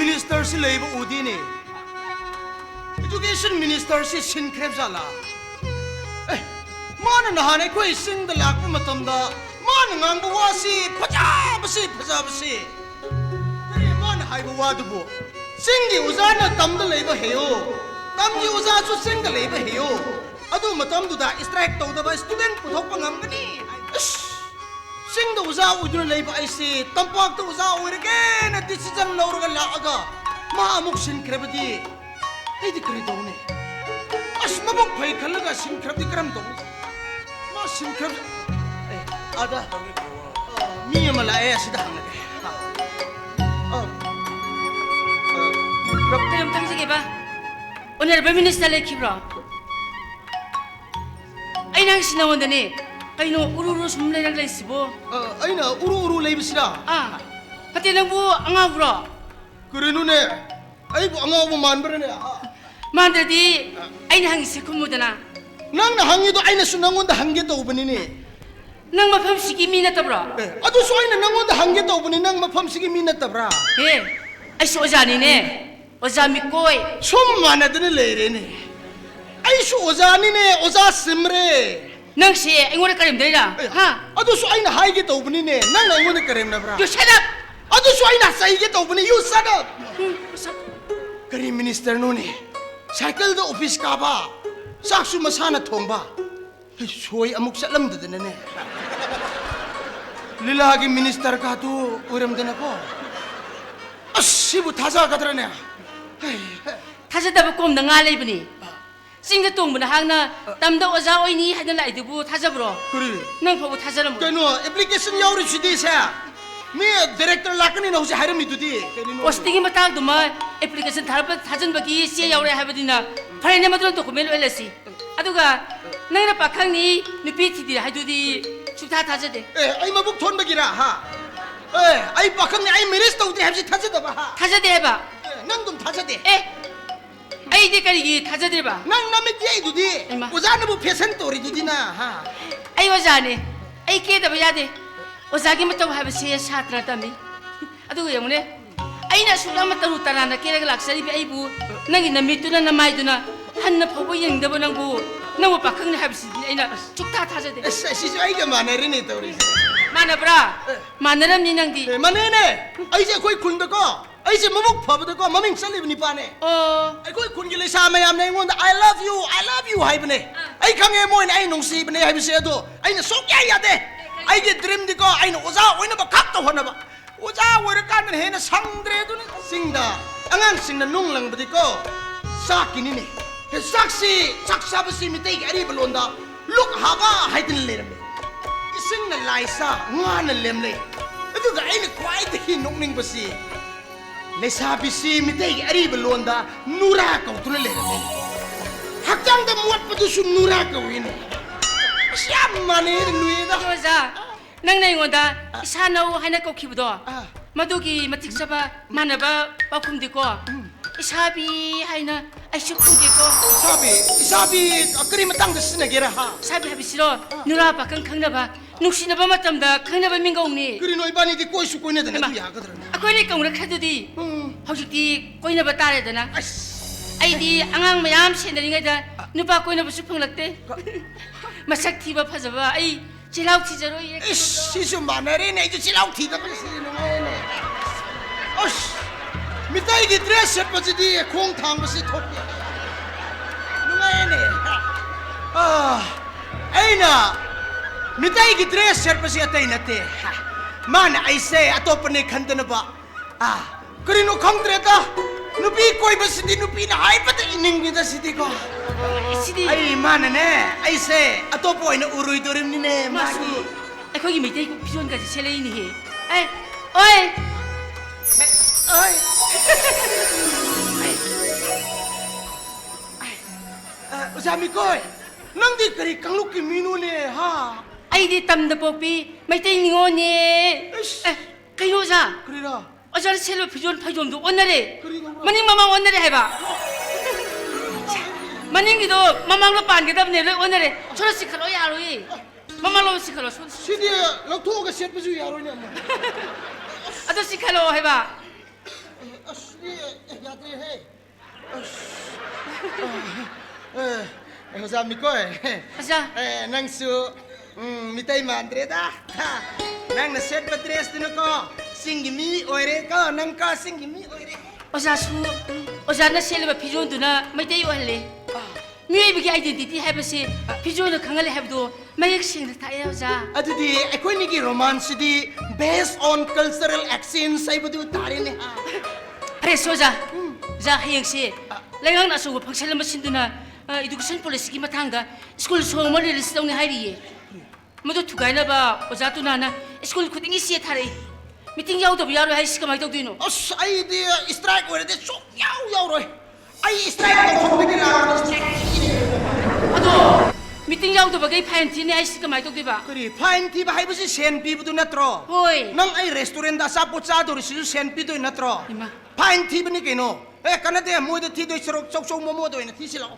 minister si labor udi ni. Education minister si sin krep zala. Mana nahanay ko ising dalak mo matamda. Mana ngang buwa si pajabasi. Kaya mana hay buwa dubo. Singgi uzana tamda labor heyo. Tamgi uza su singda labor heyo. Adu matamdu da strike to da ba student puthok pangam gani. Singda uza uduna labor ay si tampak to uza urige na decision lauraga laaga. Maamuk sin krepadi. Ay di kari daw ni. As mabok pay kalaga sin krep di karam daw. Singkrab ada miya malaya sida hangade 그럼 당신이 봐 오늘 배미니스터를 키브라 아이랑 신나원더니 아이노 우르르 숨내랑 레이스보 aina uru leibsira 아 하때 낭부 앙아브라 kure nune aibu angabu manbrene 만들디 아이는 항이 세콤무더나 nang nahangido aina sunangonda hangge tawbani 낭 마팜식이 미나타브라 adu so aina nangonda hangge tawbani nang maphamsigi minatabra 예 아이씨 오자니네 오자 믿고이 som manadne leirene aisu ozanine oza simre 낭시 앵원에 까림 되라 하 adu so aina haige tawbani nang nangonda karemnabra You shut up adu so aina saige tawbani you shut up kari minister nune cycle da office ka ba saksu masana thongba soy amuk salam dadane lilagi minister ka tu uram dana ko asibu thaja kadrane 타자다부 꼼나 ngalibni 싱가 똥부나 항나 땀다 오자 오이니 하는 라이드부 타자브로 kuri 낭 포부 타자는 뭐 kano application yauri chidi sa me director lakani na hosi haram idudi 오스팅이 마딱 도마 애플리케이션 다르바 타전 바기 시에 야오래 하버디나 파이네 마드론 도쿠멘트 엘레시 아두가 나이나 박항니 누피티디 하두디 축타 타자데 ai mabuk thon bagira ha ai pakang ai minister uti habsi thaja da ba ha 타자데 해봐 nang dum thaja de 에 아이디 까리기 타자데 봐 nang namit ye idudi Ay, ma. ozana bu patient tori idudi na ha 아이 오자네 아이 깨다 봐야돼 오자기 마딱 하버시 샤트라 담이 아두가 영네 아이나 술랑 마딱 우따라나 깨라가 락사리비 아이부 낭이 나미뚜나 나마이두나 한나 포부 영다보 낭부 낭부 박항니 하버시 아이나 축타 타자데 sisu ai ga manarine tori 마나브라 마나람 니낭디 manene ai je koi khun da ko ai je mabuk phab da ko maming salib ni pa ne ai koi khun gi le sa mayam ne ngon I love you hai bne ai khange moi ne ai nong si bne hai bse do ai na sok ya de ai ge dream di ko ai no oza oina ba kap to hona ba oza wor kan ne na sangdre du ne singda angang singna nung lang ba di ko sakini ne he saksi saksa ba si mi te ga ri balonda look haba hai din le me ising na laisa nga na lemle adu ga ai ne kwai de hi nong ning ba si le sabi si mi te ga ri balonda nura ka tu le me hakjang da muat pa du su nura ka win siam mane lui da 오자 낭나 이거다 이사나우 하나 꺾기부터 마두기 마틱사바 마나바 바꿈디고 이사비 하이나 아이슈 쿵게고 isabi akri matang da sina gera ha 사비 하비시로 누라 바강 강나바 눅시나바 마tamda 강나바 민가옹니 kri noi bani di koi su koi ne da na ya ga dra 아코니 깡우라 카드디 하우식디 꼬이나바 따레다나 as 아이디 앙앙 마얌 세너링가다 누바 꼬이나바 수펑락대 마삭 티바 파자바 아이 지라우 티저로 이렇게 sisu manare ne ju chilau thi da ba si no ne as mitai gi dress set pa di khong thang ba si thok no ne aina mitai gi dress set pa si atai na te man ai se atop ne khandana ba krino khangdre ta nupi koi ba si di nupi na hai pa ta ining gi da si di ko 시디 ai man ne ai se atop oina urui dorim ni ne 마수 magi 거기 밑에 있고 비전까지 셀레이니 해 에이 어이 ai Usami koy, nang di kari kangluk ki minu ne ha. 아이디 땀도 뽑비 마이테 닝오니 kayosa Krira. 어저리 셀로 비전 파좀도 원나래 그리고 마닝 마망 원나래 해봐 마닝기도 마망로 반게다 내래 원나래 저러시 칼로 야로이 마망로 시칼로 Sidi lakto ka set pa su yaro ne. 아저씨 칼로 해봐 야들해. 감사합니까? 어자 낭수 미타이 만드레다. 낭나 셋바 드레스는 거 싱기미 오이레 낭까 싱기미 오이레. 어자수 어자나 셀레바 피존두나 마이테이 오할레 미웨이비기 아이덴티티 하이버시 피존을 강할래 하브도 마약 생을 타야 어자 아두디 에코니기 로만스디 based on cultural accents 사이버도 다르네. 그래서 어자 자 하영씨 랭강 나서고 박살람 신두나 이두쿠션 폴리스기 마탕가 스쿨 소머리를 쓰동네 하이리에 모두 투가이나 봐 어자 두나나 스쿨 쿠딩이 시에 타래 미팅 야우도 비야로 하이시가 마이 떡두이노 어스 아이디 스트라이크 오래돼 쏙 야우야우로. 아이 스트라이크 컴퓨터 나오는 스트라이크. 아도 미팅 야우도 바게 파인티네 하이시가 마이 떡두이바 그리 파인티 바이브시 센 비브도 나트로. 호이 낭 아이 레스토랑다 사포 짜도리시 센 비도 나트로. 이마 파인티 브니 케노. 에 까나데 모이도 티도 있어 쪽쪽 모모도 있는 티실로.